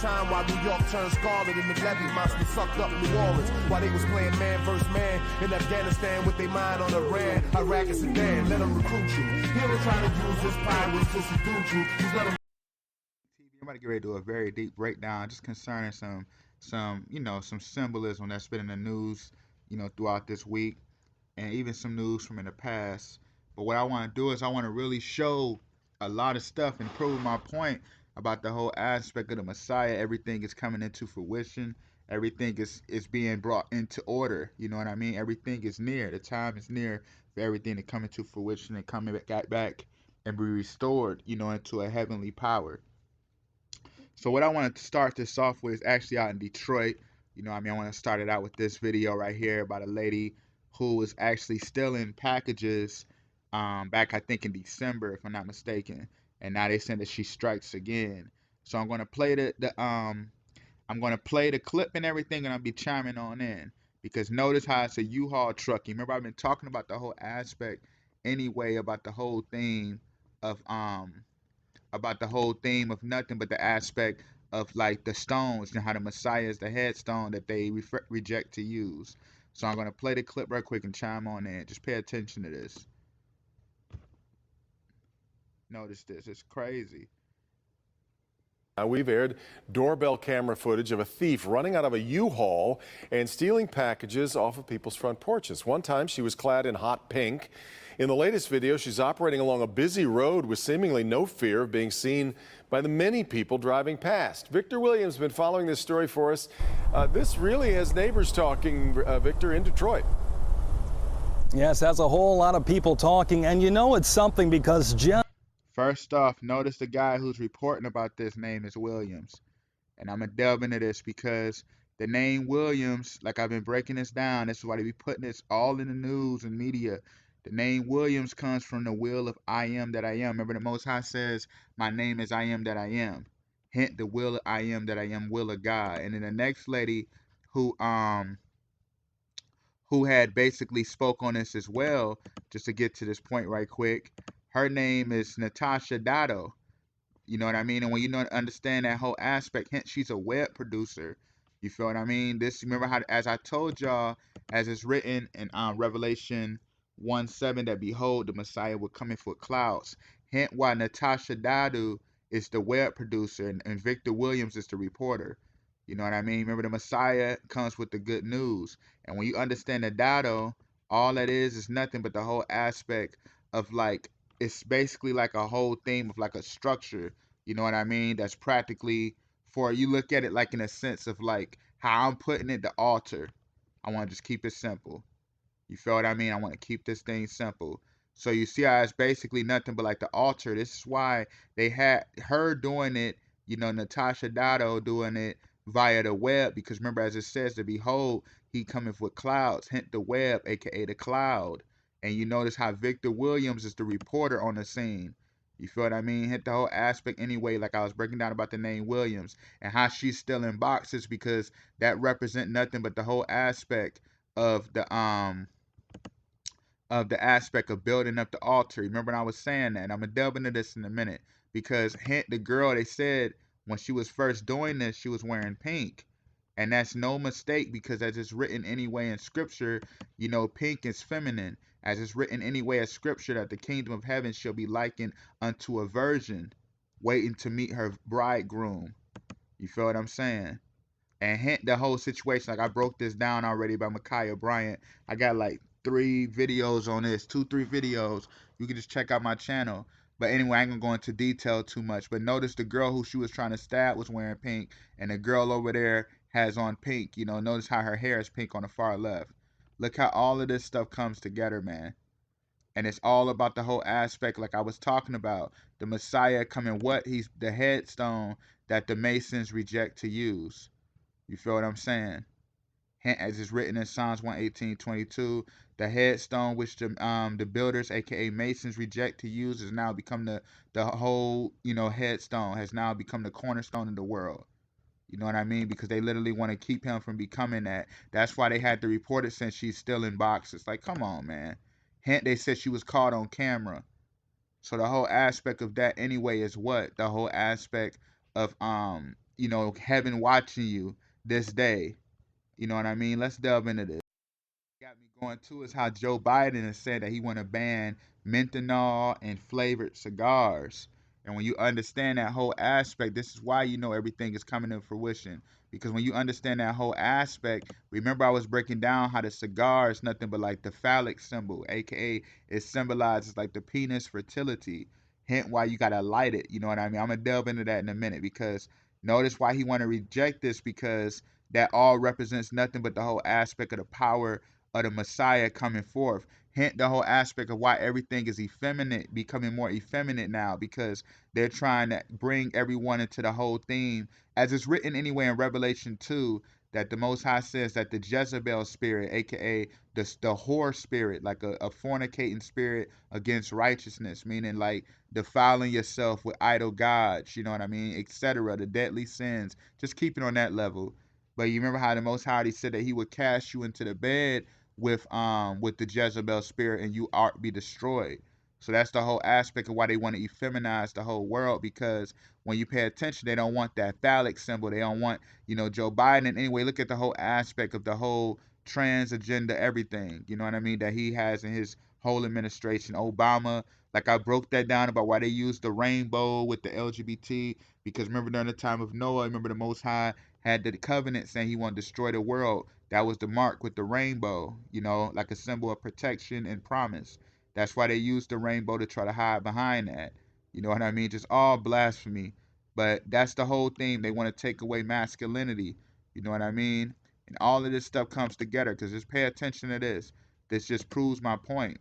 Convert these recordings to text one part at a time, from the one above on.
time while New York turned scarlet and the levee monster sucked up New Orleans. While they was playing man versus man in Afghanistan with their mind on Iran, Iraq and Sudan. Let them recruit you. Here they try to use this power to seduce you. Just let them. I'm about to get ready to do a very deep breakdown just concerning some symbolism that's been in the news, throughout this week, and even some news from in the past. But what I want to do is I want to really show a lot of stuff and prove my point about the whole aspect of the Messiah. Everything is coming into fruition. Everything is being brought into order. You know what I mean? Everything is near. The time is near for everything to come into fruition and come back and be restored, into a heavenly power. So what I wanted to start this off with is actually out in Detroit. I want to start it out with this video right here about a lady who was actually stealing packages back, I think, in December, if I'm not mistaken. And now they saying that she strikes again. So I'm going to play the clip and everything, and I'll be chiming on in. Because notice how it's a U-Haul truck. You remember I've been talking about the whole aspect anyway, about the whole theme of nothing but the aspect of like the stones and how the Messiah is the headstone that they reject to use. So I'm going to play the clip real quick and chime on in. Just pay attention to this. Notice this. It's crazy. We've aired doorbell camera footage of a thief running out of a U-Haul and stealing packages off of people's front porches. One time she was clad in hot pink. In the latest video, she's operating along a busy road with seemingly no fear of being seen by the many people driving past. Victor Williams has been following this story for us. This really has neighbors talking, Victor, in Detroit. Yes, that's a whole lot of people talking, and it's something because First off, notice the guy who's reporting about this name is Williams. And I'm going to delve into this because the name Williams, like I've been breaking this down, this is why they be putting this all in the news and media. The name Williams comes from the will of I am that I am. Remember the Most High says, my name is I am that I am. Hint, the will of I am that I am, will of God. And then the next lady who had basically spoke on this as well, just to get to this point right quick. Her name is Natasha Dado. You know what I mean? And when you understand that whole aspect, hence she's a web producer. You feel what I mean? Remember how, as I told y'all, as it's written in Revelation 1:7, that behold, the Messiah will come in for clouds. Hence why Natasha Dado is the web producer and Victor Williams is the reporter. You know what I mean? Remember, the Messiah comes with the good news. And when you understand the Dado, all that is nothing but the whole aspect of like, it's basically like a whole theme of like a structure, you know what I mean? That's practically, for you look at it like in a sense of like how I'm putting it, the altar. I want to just keep it simple. You feel what I mean? I want to keep this thing simple. So you see how it's basically nothing but like the altar. This is why they had her doing it, Natasha Dado doing it via the web, because remember, as it says, to behold, he cometh with clouds, hint the web, aka the cloud. And you notice how Victor Williams is the reporter on the scene. You feel what I mean? Hit the whole aspect anyway, like I was breaking down about the name Williams and how she's still in boxes, because that represent nothing but the whole aspect of the aspect of building up the altar. Remember when I was saying that? And I'm gonna delve into this in a minute, because hint, the girl, they said when she was first doing this, she was wearing pink. And that's no mistake, because as it's written anyway in scripture, pink is feminine. As it's written anyway in scripture, that the kingdom of heaven shall be likened unto a virgin waiting to meet her bridegroom. You feel what I'm saying? And hint, the whole situation, like I broke this down already by Micaiah Bryant. I got like 3 videos on this, 2-3 videos. You can just check out my channel. But anyway, I ain't gonna go into detail too much. But notice the girl who she was trying to stab was wearing pink, and the girl over there has on pink. Notice how her hair is pink on the far left. Look how all of this stuff comes together, man. And it's all about the whole aspect, like I was talking about. The Messiah coming, he's the headstone that the Masons reject to use. You feel what I'm saying? As it's written in Psalms 118:22, the headstone which the builders, aka Masons, reject to use has now become the whole, headstone, has now become the cornerstone of the world. You know what I mean? Because they literally want to keep him from becoming that. That's why they had to report it, since she's still in boxes. Like, come on, man. They said she was caught on camera. So the whole aspect of that anyway is what? The whole aspect of heaven watching you this day. You know what I mean? Let's delve into this. Got me going too is how Joe Biden has said that he want to ban menthol and flavored cigars. And when you understand that whole aspect, this is why everything is coming to fruition. Because when you understand that whole aspect, remember I was breaking down how the cigar is nothing but like the phallic symbol, aka it symbolizes like the penis fertility. Hint why you gotta light it. You know what I mean? I'm gonna delve into that in a minute because notice why he want to reject this because that all represents nothing but the whole aspect of the power of the Messiah coming forth. Hint the whole aspect of why everything is effeminate, becoming more effeminate now, because they're trying to bring everyone into the whole theme, as it's written anyway in Revelation 2, that the Most High says that the Jezebel spirit, aka the whore spirit, like a fornicating spirit against righteousness, meaning like defiling yourself with idol gods, you know what I mean, etc., the deadly sins, just keep it on that level. But you remember how the Most High said that he would cast you into the bed with the Jezebel spirit and you art be destroyed. So that's the whole aspect of why they want to effeminize the whole world, because when you pay attention, they don't want that phallic symbol. They don't want, Joe Biden. Anyway, look at the whole aspect of the whole trans agenda, everything, you know what I mean, that he has in his whole administration. Obama, like I broke that down about why they use the rainbow with the LGBT, because remember during the time of Noah, remember the Most High had the covenant saying he wanted to destroy the world. That was the mark with the rainbow, like a symbol of protection and promise. That's why they used the rainbow to try to hide behind that. You know what I mean? Just all blasphemy. But that's the whole thing. They want to take away masculinity. You know what I mean? And all of this stuff comes together because just pay attention to this. This just proves my point.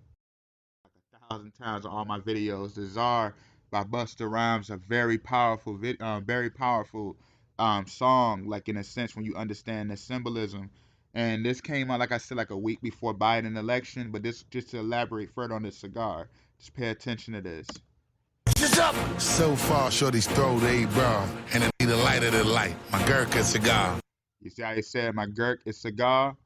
Like 1,000 times on all my videos. The Czar by Busta Rhymes, a very powerful, very powerful song. Like in a sense, when you understand the symbolism. And this came out, like I said, like a week before Biden election. But this, just to elaborate further on this cigar, just pay attention to this. So far, shorty's throw they bra, and I need a light of the light. My Gurkha cigar. You see how he said my Gurk is cigar?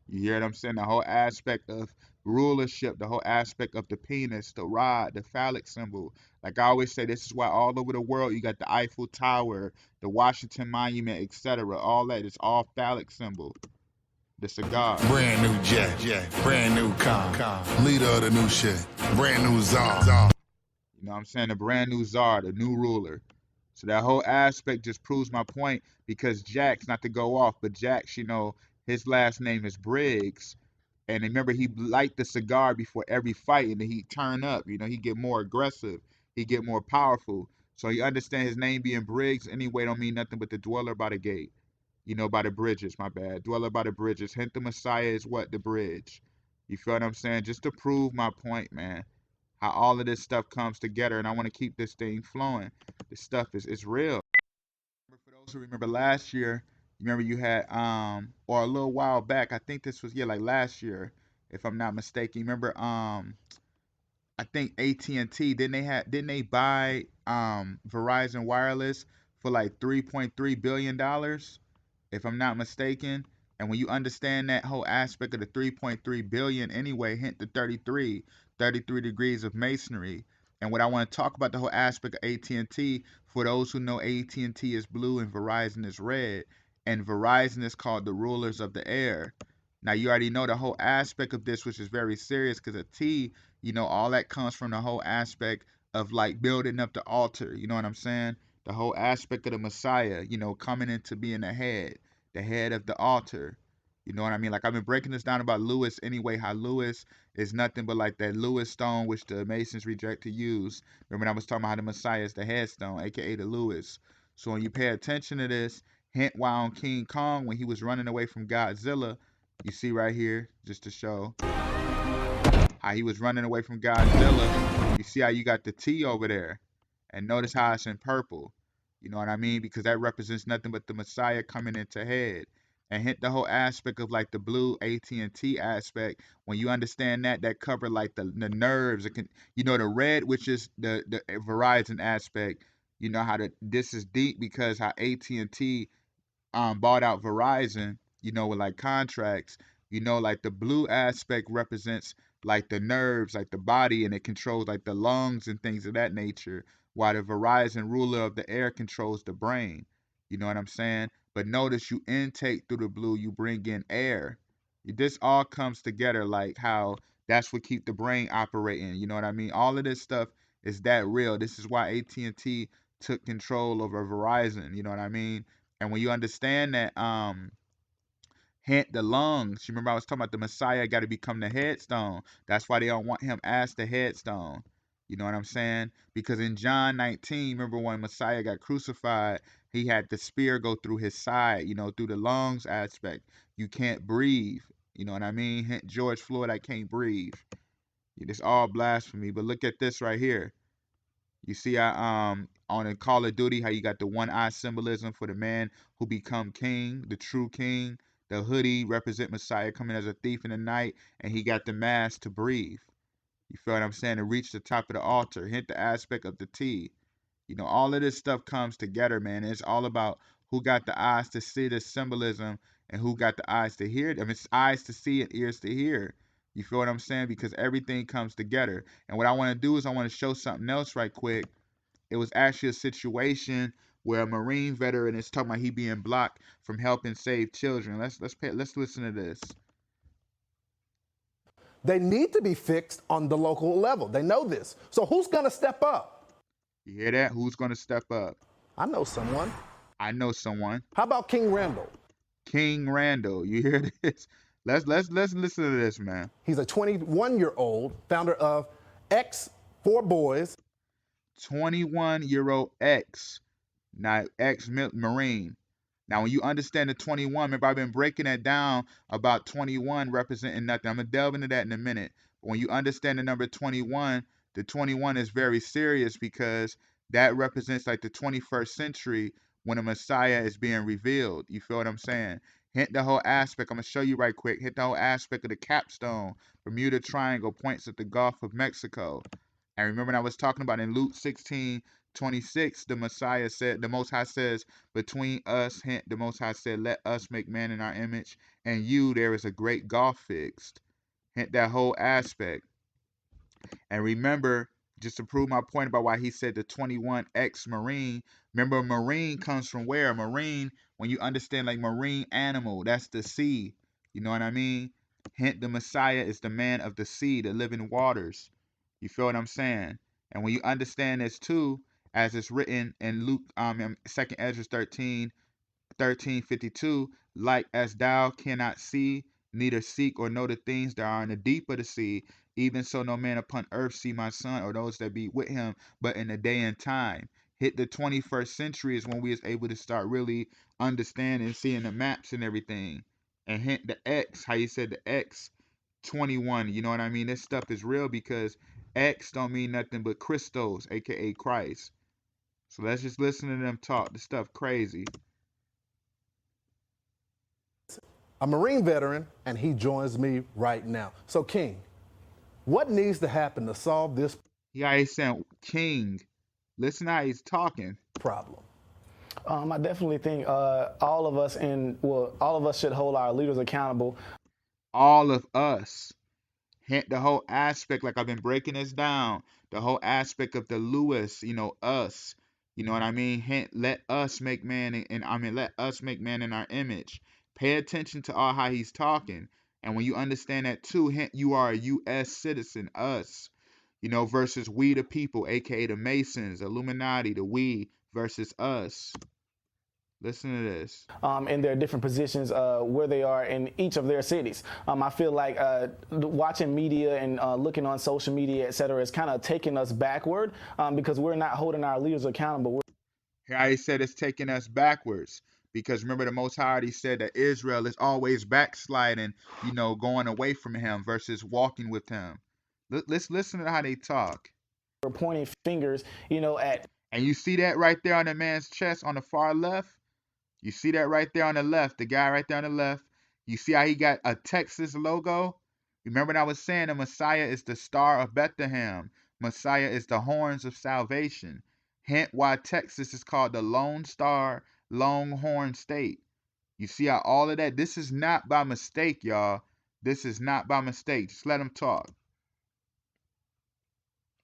You hear what I'm saying? The whole aspect of rulership, the whole aspect of the penis, the rod, the phallic symbol. Like I always say, this is why all over the world you got the Eiffel Tower, the Washington Monument, etc. All that is all phallic symbol. The cigar. Brand new jet. Brand new car. Leader of the new shit. Brand new czar. You know what I'm saying? The brand new czar, the new ruler. So that whole aspect just proves my point, because Jax, not to go off, but Jax, his last name is Briggs. And remember, he light the cigar before every fight, and then he turn up. He get more aggressive. He get more powerful. So you understand his name being Briggs anyway don't mean nothing but the dweller by the gate. By the bridges, my bad. Dweller by the bridges. Hint the Messiah is what? The bridge. You feel what I'm saying? Just to prove my point, man. How all of this stuff comes together, and I want to keep this thing flowing. This stuff is real. For those who remember last year, remember you had or a little while back, I think this was like last year, if I'm not mistaken. Remember I think AT&T didn't they buy Verizon Wireless for like $3.3 billion, if I'm not mistaken. And when you understand that whole aspect of the 3.3 billion anyway, hint the 33 degrees of masonry. And what I want to talk about, the whole aspect of AT&T, for those who know, AT&T is blue and Verizon is red. And Verizon is called the rulers of the air. Now you already know the whole aspect of this, which is very serious, because a T, all that comes from the whole aspect of like building up the altar. You know what I'm saying? The whole aspect of the Messiah, coming into being the head of the altar. You know what I mean? Like I've been breaking this down about Lewis anyway, how Lewis is nothing but like that Lewis stone which the Masons reject to use. Remember when I was talking about how the Messiah is the headstone, aka the Lewis. So when you pay attention to this, hint why on King Kong, when he was running away from Godzilla, you see right here, just to show how he was running away from Godzilla. You see how you got the T over there. And notice how it's in purple. You know what I mean? Because that represents nothing but the Messiah coming into head. And hint the whole aspect of like the blue AT&T aspect. When you understand that cover like the nerves. The red, which is the Verizon aspect. You know how this is deep, because how AT&T bought out Verizon, with like contracts. Like the blue aspect represents like the nerves, like the body, and it controls like the lungs and things of that nature, while the Verizon ruler of the air controls the brain. You know what I'm saying? But notice you intake through the blue, you bring in air. This all comes together like how that's what keep the brain operating. You know what I mean? All of this stuff is that real. This is why AT&T took control over Verizon. You know what I mean? And when you understand that, hint the lungs. You remember I was talking about the Messiah got to become the headstone. That's why they don't want him as the headstone. You know what I'm saying? Because in John 19, remember when Messiah got crucified, he had the spear go through his side, you know, through the lungs aspect. You can't breathe. You know what I mean? Hint George Floyd, I can't breathe. It's all blasphemy. But look at this right here. You see, on a Call of Duty, how you got the one eye symbolism for the man who become king, the true king. The hoodie represent Messiah coming as a thief in the night, and he got the mask to breathe. You feel what I'm saying? To reach the top of the altar, hint the aspect of the T. You know, all of this stuff comes together, man. It's all about who got the eyes to see the symbolism and who got the eyes to hear it. I mean, it's eyes to see and ears to hear. You feel what I'm saying? Because everything comes together. And what I want to do is I want to show something else right quick. It was actually a situation where a Marine veteran is talking about he being blocked from helping save children. Let's listen to this. They need to be fixed on the local level. They know this. So who's going to step up? You hear that? Who's going to step up? I know someone. I know someone. How about King Randall? King Randall. You hear this? Let's listen to this, man. He's a 21-year-old founder of X 4 Boys. 21-year-old ex, now ex-Marine. Now, when you understand the 21, remember I've been breaking that down about 21 representing nothing. I'm going to delve into that in a minute. But when you understand the number 21, the 21 is very serious because that represents like the 21st century when a Messiah is being revealed. You feel what I'm saying? Hint the whole aspect. I'm going to show you right quick. Hit the whole aspect of the capstone. Bermuda Triangle points at the Gulf of Mexico. And remember, I was talking about in Luke 16:26, the Messiah said, the Most High says, between us, hint, the Most High said, let us make man in our image, and you, there is a great gulf fixed. Hint that whole aspect. And remember, just to prove my point about why he said the 21 ex-Marine, remember, Marine comes from where? Marine, when you understand like marine animal, that's the sea. You know what I mean? Hint, the Messiah is the man of the sea, the living waters. You feel what I'm saying? And when you understand this too, as it's written in Luke, in 2nd Ezra 13:52, like as thou cannot see, neither seek or know the things that are in the deep of the sea, even so no man upon earth see my son or those that be with him, but in the day and time. Hit the 21st century is when we is able to start really understanding, seeing the maps and everything. And hint the X, how you said the X, 21, you know what I mean? This stuff is real because X don't mean nothing but Christos, aka Christ. So let's just listen to them talk. This stuff crazy. A Marine veteran, and he joins me right now. So, King, what needs to happen to solve this Yeah, he's saying King. Listen how he's talking. problem? I definitely think all of us should hold our leaders accountable. All of us. Hint the whole aspect, like I've been breaking this down. The whole aspect of the Lewis, you know, us. You know what I mean? Hint, let us make man let us make man in our image. Pay attention to all how he's talking. And when you understand that too, hint you are a US citizen, us. You know, versus we the people, aka the Masons, Illuminati, the we versus us. Listen to this. In their different positions where they are in each of their cities. I feel like watching media and looking on social media, et cetera, is kind of taking us backward because we're not holding our leaders accountable. Here I said it's taking us backwards. Because remember, the Most High already said that Israel is always backsliding, you know, going away from him versus walking with him. Let's listen to how they talk. We're pointing fingers, you know, at. And you see that right there on the man's chest on the far left? You see that right there on the left, the guy right there on the left? You see how he got a Texas logo? Remember what I was saying, the Messiah is the star of Bethlehem. Messiah is the horns of salvation. Hint why Texas is called the Lone Star Longhorn State. You see how all of that, this is not by mistake, y'all. This is not by mistake. Just let them talk.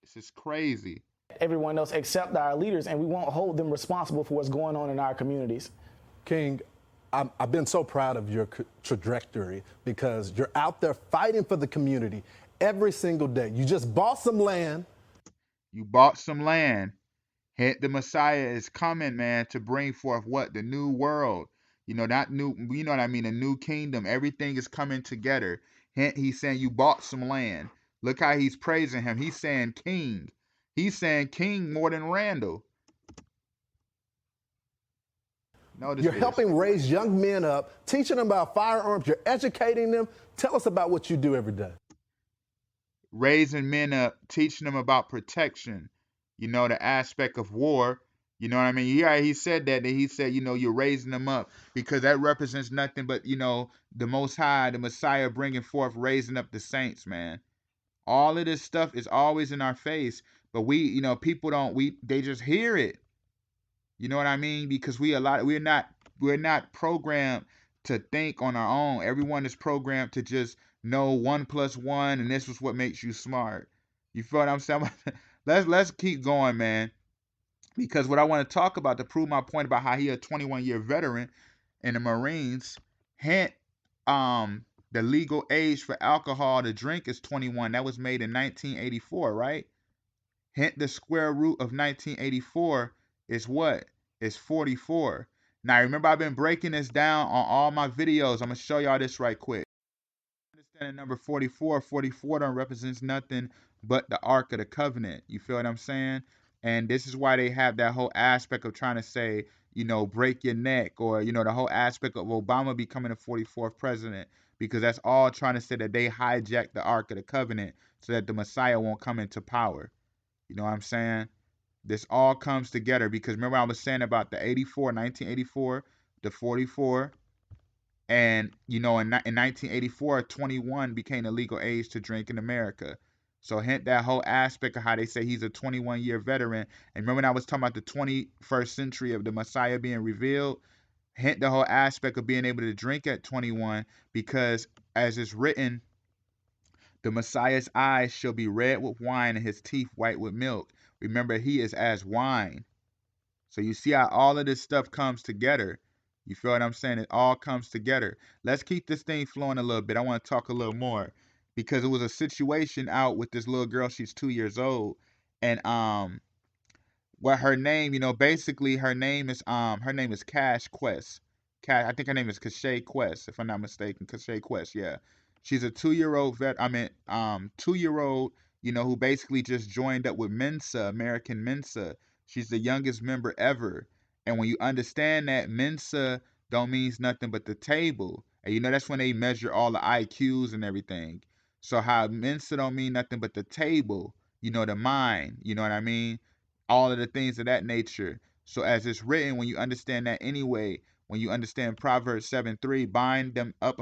This is crazy. everyone else except our leaders, and we won't hold them responsible for what's going on in our communities. King, I've been so proud of your trajectory because you're out there fighting for the community every single day. You just bought some land. You bought some land. Hint the Messiah is coming, man, to bring forth what? The new world. Not new, you know what I mean? A new kingdom. Everything is coming together. Hint, he's saying you bought some land. Look how he's praising him. He's saying king. He's saying king more than Randall. You're helping raise young men up, teaching them about firearms. You're educating them. Tell us about what you do every day. Raising men up, teaching them about protection, the aspect of war. You know what I mean? Yeah, he said that he said, you're raising them up because that represents nothing but, the Most High, the Messiah bringing forth, raising up the saints, man. All of this stuff is always in our face, but people they just hear it. You know what I mean? Because we're not programmed to think on our own. Everyone is programmed to just know 1 + 1, and this is what makes you smart. You feel what I'm saying? Let's keep going, man. Because what I want to talk about to prove my point about how he a 21-year veteran in the Marines, hint, the legal age for alcohol to drink is 21. That was made in 1984, right? Hint the square root of 1984 is what? It's 44. Now, remember, I've been breaking this down on all my videos. I'm going to show y'all this right quick. Understanding number 44. 44 don't represents nothing but the Ark of the Covenant. You feel what I'm saying? And this is why they have that whole aspect of trying to say, break your neck, or, the whole aspect of Obama becoming the 44th president, because that's all trying to say that they hijacked the Ark of the Covenant so that the Messiah won't come into power. You know what I'm saying? This all comes together because remember I was saying about the 1984, the 44, and, in 1984, 21 became the legal age to drink in America. So hint that whole aspect of how they say he's a 21-year veteran. And remember when I was talking about the 21st century of the Messiah being revealed? Hint the whole aspect of being able to drink at 21 because as it's written, the Messiah's eyes shall be red with wine and his teeth white with milk. Remember, he is as wine. So you see how all of this stuff comes together. You feel what I'm saying? It all comes together. Let's keep this thing flowing a little bit. I want to talk a little more because it was a situation out with this little girl. She's 2 years old. And what her name, basically her name is Cash Quest. I think her name is Cachet Quest, if I'm not mistaken. Cachet Quest, yeah. She's a 2-year-old 2-year-old, who basically just joined up with Mensa, American Mensa. She's the youngest member ever. And when you understand that, Mensa don't means nothing but the table. And that's when they measure all the IQs and everything. So how Mensa don't mean nothing but the table, the mind, you know what I mean? All of the things of that nature. So as it's written, when you understand that anyway, when you understand Proverbs 7:3, bind them up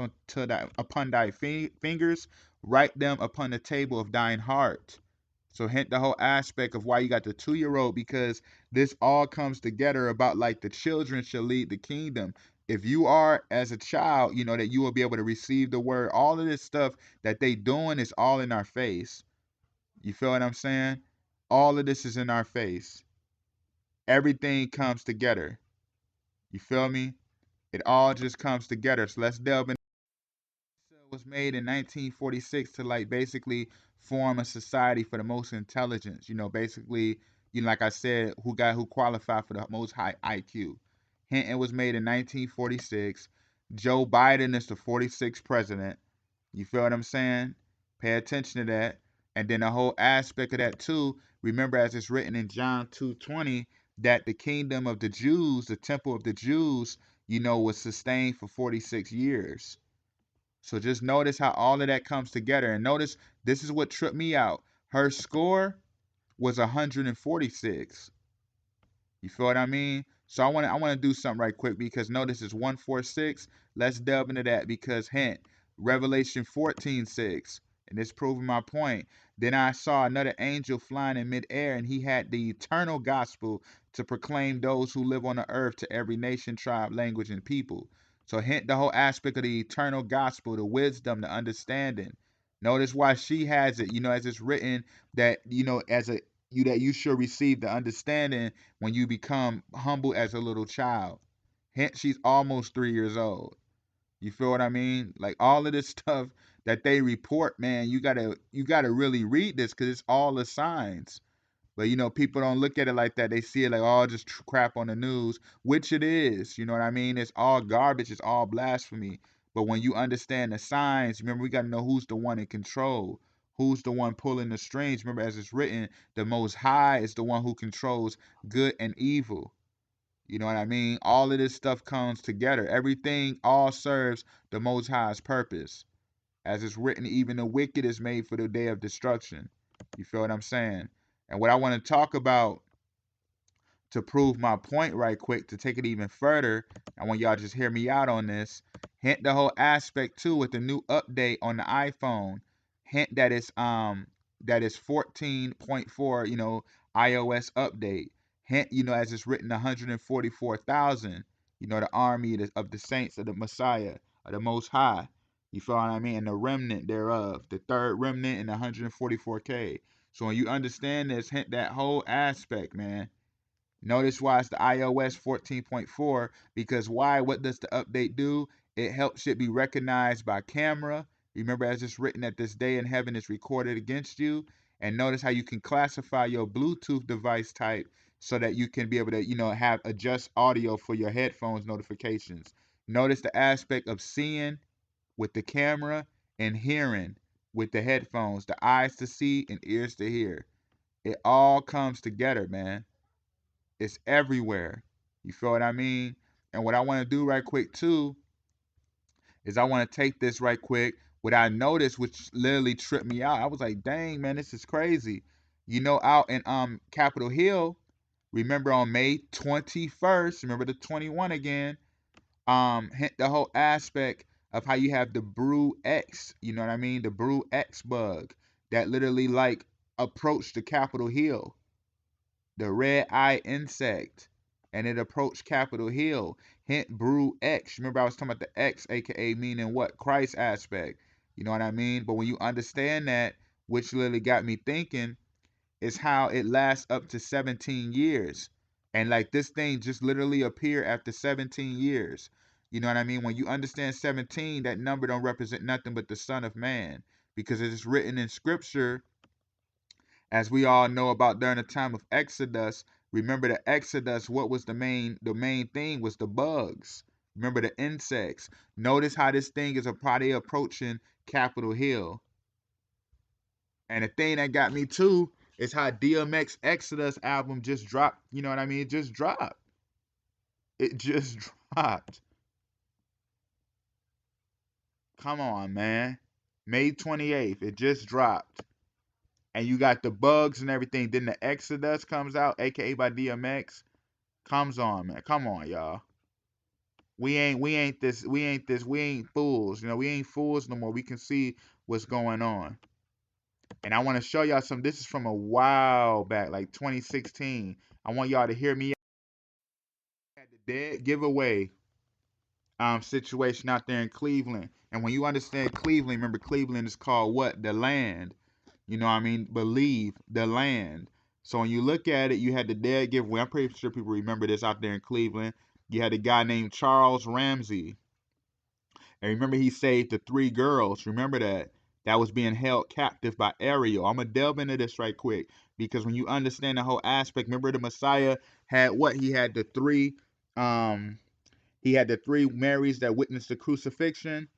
upon thy fingers, write them upon the table of thine heart. So hint the whole aspect of why you got the 2-year-old, because this all comes together about like the children shall lead the kingdom. If you are as a child, that you will be able to receive the word. All of this stuff that they doing is all in our face. You feel what I'm saying? All of this is in our face. Everything comes together. You feel me? It all just comes together. So let's delve in. It was made in 1946 to like basically form a society for the most intelligence. Basically, like I said, who qualified for the most high IQ. Hint, it was made in 1946. Joe Biden is the 46th president. You feel what I'm saying? Pay attention to that. And then the whole aspect of that too, remember as it's written in John 2:20, that the kingdom of the Jews, the temple of the Jews, was sustained for 46 years. So just notice how all of that comes together. And notice, this is what tripped me out. Her score was 146. You feel what I mean? So I want to do something right quick because notice it's 146. Let's delve into that because hint, Revelation 14:6. And this proving my point. Then I saw another angel flying in midair, and he had the eternal gospel to proclaim those who live on the earth to every nation, tribe, language, and people. So hint the whole aspect of the eternal gospel, the wisdom, the understanding. Notice why she has it, as it's written that, as a that you should receive the understanding when you become humble as a little child. Hence, she's almost 3 years old. You feel what I mean? Like all of this stuff that they report, man, you gotta really read this because it's all the signs. But people don't look at it like that. They see it like, oh, just crap on the news, which it is. You know what I mean? It's all garbage. It's all blasphemy. But when you understand the signs, remember, we got to know who's the one in control, who's the one pulling the strings. Remember, as it's written, the Most High is the one who controls good and evil. You know what I mean? All of this stuff comes together. Everything all serves the Most High's purpose. As it's written, even the wicked is made for the day of destruction. You feel what I'm saying? And what I want to talk about to prove my point right quick, to take it even further, I want y'all just hear me out on this. Hint the whole aspect too with the new update on the iPhone. Hint that it's 14.4, iOS update. Hint, as it's written 144,000, the army of the saints of the Messiah, of the Most High. You feel what I mean? And the remnant thereof, the third remnant and 144K. So when you understand this, hint that whole aspect, man. Notice why it's the iOS 14.4, because why? What does the update do? It helps it be recognized by camera. Remember, as it's written, that this day in heaven is recorded against you. And notice how you can classify your Bluetooth device type so that you can be able to, have adjust audio for your headphones notifications. Notice the aspect of seeing with the camera and hearing with the headphones, the eyes to see and ears to hear. It all comes together, man. It's everywhere. You feel what I mean? And what I want to do right quick too is I want to take this right quick. What I noticed, which literally tripped me out, I was like, dang, man, this is crazy. Out in Capitol Hill, remember on May 21st, remember the 21 again, hint the whole aspect of how you have the Brew X, you know what I mean? The Brew X bug that literally like approached the Capitol Hill. The red eye insect, and it approached Capitol Hill. Hint Brew X. Remember, I was talking about the X, aka meaning what? Christ aspect. You know what I mean? But when you understand that, which literally got me thinking, is how it lasts up to 17 years. And like this thing just literally appeared after 17 years. You know what I mean? When you understand 17, that number don't represent nothing but the Son of Man. Because it is written in Scripture, as we all know about during the time of Exodus. Remember the Exodus, what was the main thing was the bugs. Remember the insects. Notice how this thing is probably approaching Capitol Hill. And the thing that got me too is how DMX Exodus album just dropped. You know what I mean? It just dropped. It just dropped. Come on, man. May 28th. It just dropped. And you got the bugs and everything. Then the Exodus comes out, aka by DMX. Comes on, man. Come on, y'all. We ain't fools. We ain't fools no more. We can see what's going on. And I want to show y'all some. This is from a while back, like 2016. I want y'all to hear me out. Had the dead giveaway situation out there in Cleveland. And when you understand Cleveland, remember Cleveland is called what? The land. You know what I mean? Believe the land. So when you look at it, you had the dead giveaway. I'm pretty sure people remember this out there in Cleveland. You had a guy named Charles Ramsey. And remember, he saved the 3 girls. Remember that? That was being held captive by Ariel. I'm going to delve into this right quick. Because when you understand the whole aspect, remember the Messiah had what? He had the 3 Marys that witnessed the crucifixion.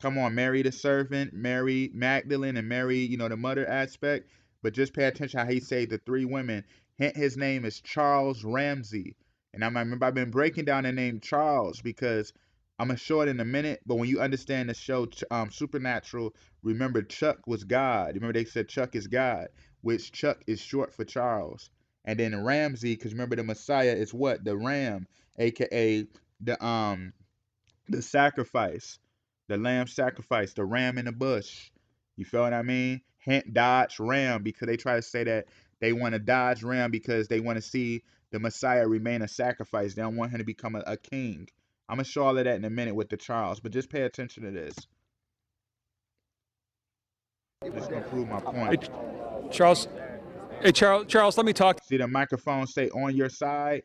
Come on, Mary the servant, Mary Magdalene, and Mary, the mother aspect. But just pay attention how he saved the 3 women. Hint, his name is Charles Ramsey. And I remember I've been breaking down the name Charles because I'm going to show it in a minute. But when you understand the show Supernatural, remember Chuck was God. Remember they said Chuck is God, which Chuck is short for Charles. And then Ramsey, because remember the Messiah is what? The ram, a.k.a. the sacrifice. The lamb sacrifice, the ram in the bush. You feel what I mean? Hint, dodge ram, because they try to say that they want to dodge ram because they want to see the Messiah remain a sacrifice. They don't want him to become a king. I'm going to show all of that in a minute with the Charles, but just pay attention to this. I'm just going to prove my point. Charles, Hey, Charles, let me talk. See the microphone say on your side,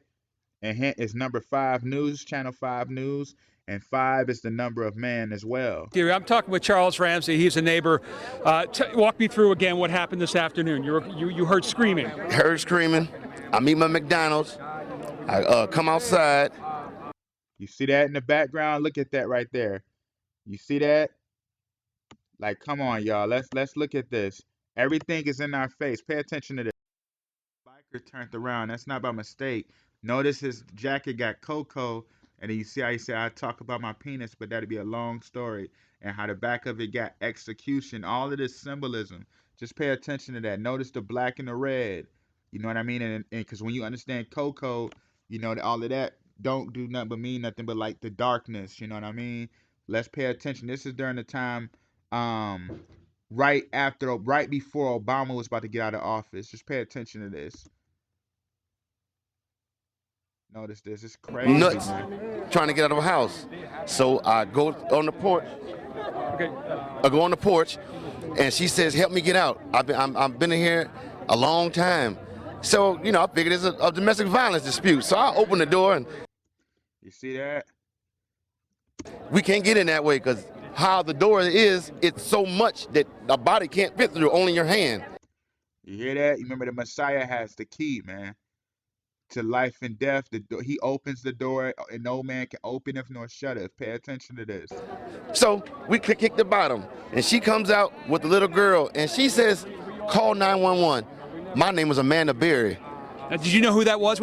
and hint is number 5 news, channel 5 news, and 5 is the number of man as well. I'm talking with Charles Ramsey. He's a neighbor. Walk me through again what happened this afternoon. You heard screaming. Heard screaming. I meet my McDonald's. I come outside. You see that in the background? Look at that right there. You see that? Like, come on, y'all. Let's look at this. Everything is in our face. Pay attention to this. Biker turned around. That's not by mistake. Notice his jacket got cocoa, and then you see how he said, I talk about my penis, but that'd be a long story. And how the back of it got execution. All of this symbolism. Just pay attention to that. Notice the black and the red. You know what I mean? And because when you understand cocoa, you know that all of that don't do nothing but mean nothing but like the darkness. You know what I mean? Let's pay attention. This is during the time right before Obama was about to get out of office. Just pay attention to this. Notice this. It's crazy, Nuts. man. Trying to get out of a house. So I go on the porch. Okay. I go on the porch, and she says, help me get out. I've been in here a long time. So, you know, I figured it's a domestic violence dispute. So I open the door, and You see that? we can't get in that way because how the door is, it's so much that a body can't fit through, only your hand. You hear that? You remember the Messiah has the key, man, to life and death. He opens the door, and no man can open it nor shut it. Pay attention to this. So we kick the bottom, and she comes out with the little girl, and she says, call 911. My name is Amanda Berry. Now, did you know who that was?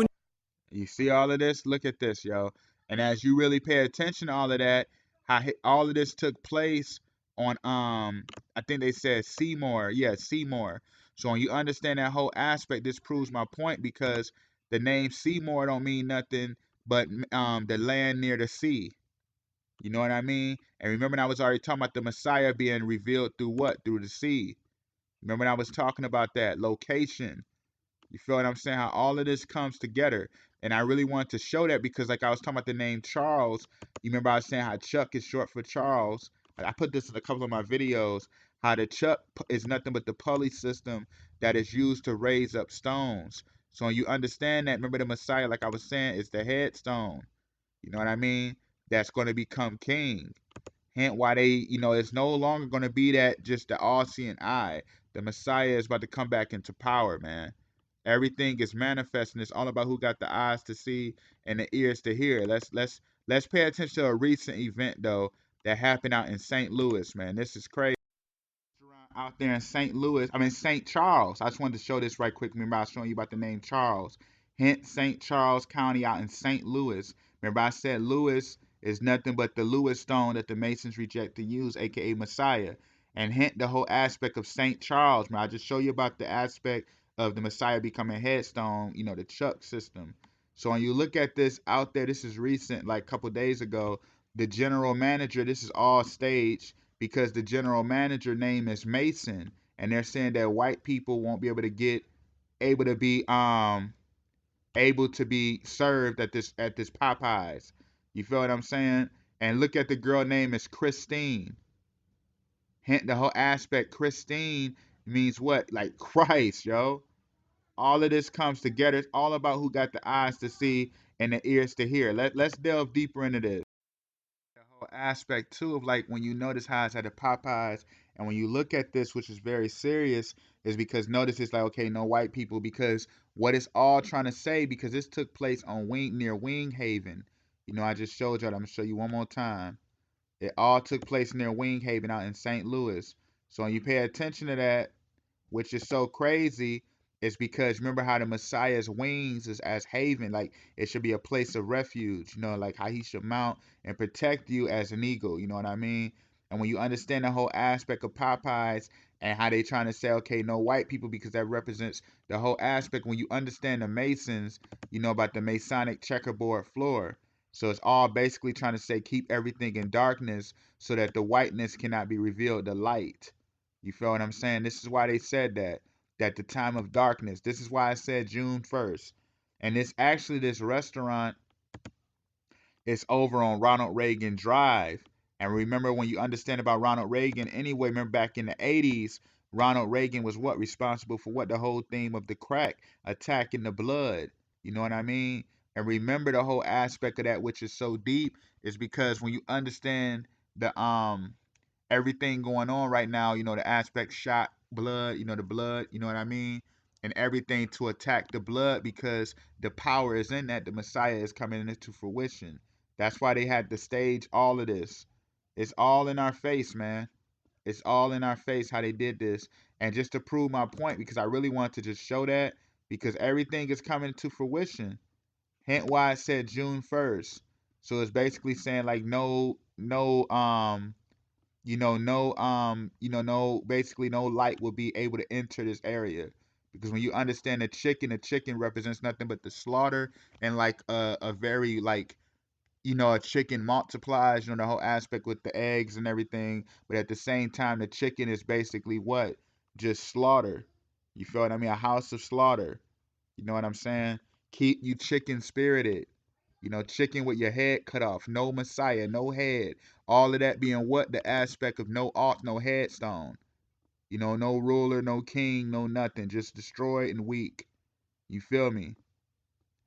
You see all of this? Look at this, yo. And as you really pay attention to all of that, how all of this took place on I think they said Seymour. Yeah, Seymour. So when you understand that whole aspect, this proves my point because the name Seymour don't mean nothing but the land near the sea. You know what I mean? And remember, I was already talking about the Messiah being revealed through what? Through the sea. Remember, I was talking about that location. You feel what I'm saying? How all of this comes together. And I really wanted to show that because, like I was talking about the name Charles. You remember I was saying how Chuck is short for Charles. I put this in a couple of my videos. How the Chuck is nothing but the pulley system that is used to raise up stones. So when you understand that, remember the Messiah, like I was saying, is the headstone. You know what I mean? That's going to become king. Hence why they, it's no longer going to be that just the all-seeing eye. The Messiah is about to come back into power, man. Everything is manifesting. It's all about who got the eyes to see and the ears to hear. Let's pay attention to a recent event though that happened out in St. Louis, man. This is crazy. Out there in St. Charles. I just wanted to show this right quick. Remember I was showing you about the name Charles. Hence St. Charles County out in St. Louis. Remember I said Louis is nothing but the Louis stone that the Masons reject to use, aka Messiah. And hence the whole aspect of St. Charles. Man, I just show you about the aspect of the Messiah becoming headstone, the Chuck system. So when you look at this out there, this is recent, like a couple days ago, the general manager, this is all staged because the general manager name is Mason, and they're saying that white people won't be able to be served at this Popeyes. You feel what I'm saying? And look at the girl name is Christine. Hint the whole aspect Christine means what? Like Christ, yo. All of this comes together. It's all about who got the eyes to see and the ears to hear. Let's delve deeper into this. The whole aspect too of like when you notice how it's at the Popeyes, and when you look at this, which is very serious, is because notice it's like, okay, no white people, because what it's all trying to say, because this took place on near Wing Haven. I just showed y'all. I'm gonna show you one more time. It all took place near Wing Haven out in St. Louis. So when you pay attention to that, which is so crazy, is because remember how the Messiah's wings is as haven, like it should be a place of refuge, like how he should mount and protect you as an eagle, you know what I mean? And when you understand the whole aspect of Popeyes and how they trying to say, okay, no white people, because that represents the whole aspect. When you understand the Masons, about the Masonic checkerboard floor. So it's all basically trying to say keep everything in darkness so that the whiteness cannot be revealed, the light. You feel what I'm saying? This is why they said that the time of darkness. This is why I said June 1st. And it's actually this restaurant is over on Ronald Reagan Drive. And remember when you understand about Ronald Reagan, anyway, remember back in the 80s, Ronald Reagan was what? Responsible for what? The whole theme of the crack attacking the blood. You know what I mean? And remember the whole aspect of that, which is so deep, is because when you understand the everything going on right now, you know, the aspect shot blood, you know, the blood, you know what I mean? And everything to attack the blood because the power is in that. The Messiah is coming into fruition. That's why they had to stage all of this. It's all in our face, man. It's all in our face how they did this. And just to prove my point, because I really want to just show that, because everything is coming to fruition. Hence why I said June 1st. So it's basically saying like no, basically no light will be able to enter this area. Because when you understand the chicken represents nothing but the slaughter and like a very like, a chicken multiplies, the whole aspect with the eggs and everything. But at the same time, the chicken is basically what? Just slaughter. You feel what I mean? A house of slaughter. You know what I'm saying? Keep you chicken spirited. Chicken with your head cut off. No Messiah, no head. All of that being what? The aspect of no alt, no headstone. No ruler, no king, no nothing. Just destroyed and weak. You feel me?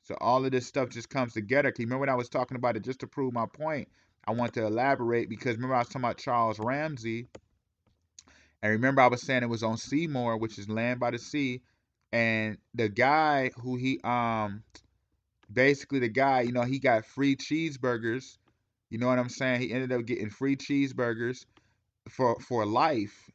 So all of this stuff just comes together. Remember when I was talking about it, just to prove my point, I want to elaborate because remember I was talking about Charles Ramsey. And remember I was saying it was on Seymour, which is land by the sea. And the guy who basically the guy, he got free cheeseburgers. You know what I'm saying? He ended up getting free cheeseburgers for life.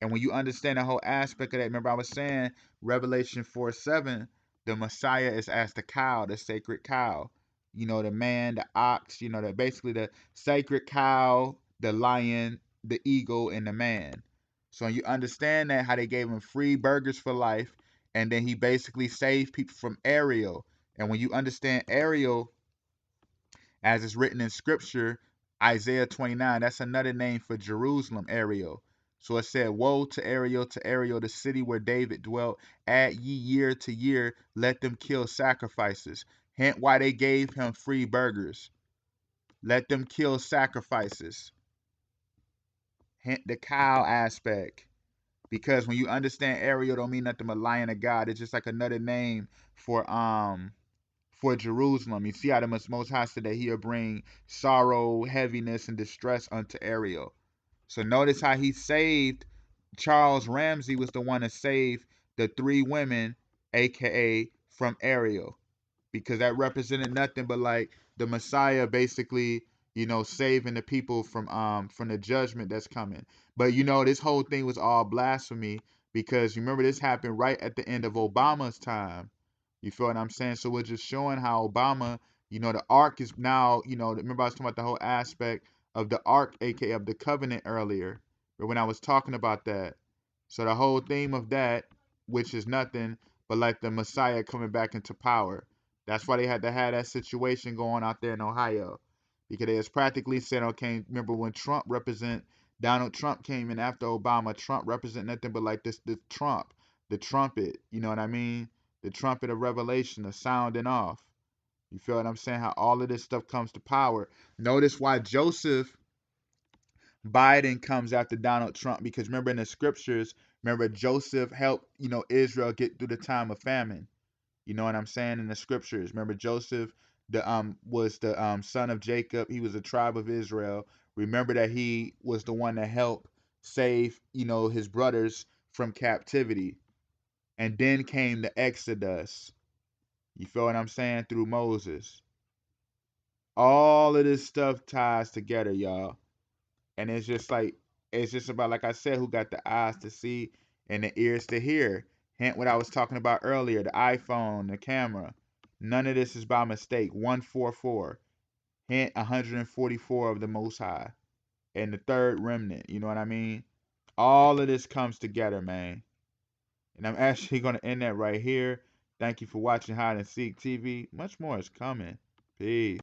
And when you understand the whole aspect of that, remember I was saying Revelation 4:7, the Messiah is as the cow, the sacred cow. The man, the ox, basically the sacred cow, the lion, the eagle, and the man. So when you understand that, how they gave him free burgers for life, and then he basically saved people from Ariel. And when you understand Ariel, as it's written in scripture, Isaiah 29, that's another name for Jerusalem, Ariel. So it said, woe to Ariel, the city where David dwelt. Add ye year to year, let them kill sacrifices. Hence why they gave him free burgers. Let them kill sacrifices. Hence the cow aspect. Because when you understand Ariel don't mean nothing but lion of God. It's just like another name for Jerusalem. You see how the Most High said that he'll bring sorrow, heaviness, and distress unto Ariel. So notice how he saved. Charles Ramsey was the one to save the three women, aka from Ariel, because that represented nothing but like the Messiah basically, saving the people from the judgment that's coming. But this whole thing was all blasphemy because remember this happened right at the end of Obama's time. You feel what I'm saying? So we're just showing how Obama, the ark is now, remember I was talking about the whole aspect of the ark, aka of the covenant earlier, but when I was talking about that. So the whole theme of that, which is nothing but like the Messiah coming back into power. That's why they had to have that situation going out there in Ohio. Because they was practically saying, okay, remember when Donald Trump came in after Obama, Trump represent nothing but like this, the Trump, the trumpet, you know what I mean? The trumpet of revelation, the sounding off. You feel what I'm saying? How all of this stuff comes to power. Notice why Joseph Biden comes after Donald Trump, because remember in the scriptures, remember Joseph helped, Israel get through the time of famine. You know what I'm saying? In the scriptures. Remember Joseph was the son of Jacob. He was a tribe of Israel. Remember that he was the one that helped save, his brothers from captivity. And then came the Exodus. You feel what I'm saying? Through Moses. All of this stuff ties together, y'all. And it's just about, like I said, who got the eyes to see and the ears to hear. Hint what I was talking about earlier, the iPhone, the camera. None of this is by mistake. 144. Hint 144 of the Most High. And the third remnant, you know what I mean? All of this comes together, man. And I'm actually going to end that right here. Thank you for watching Hide and Seek TV. Much more is coming. Peace.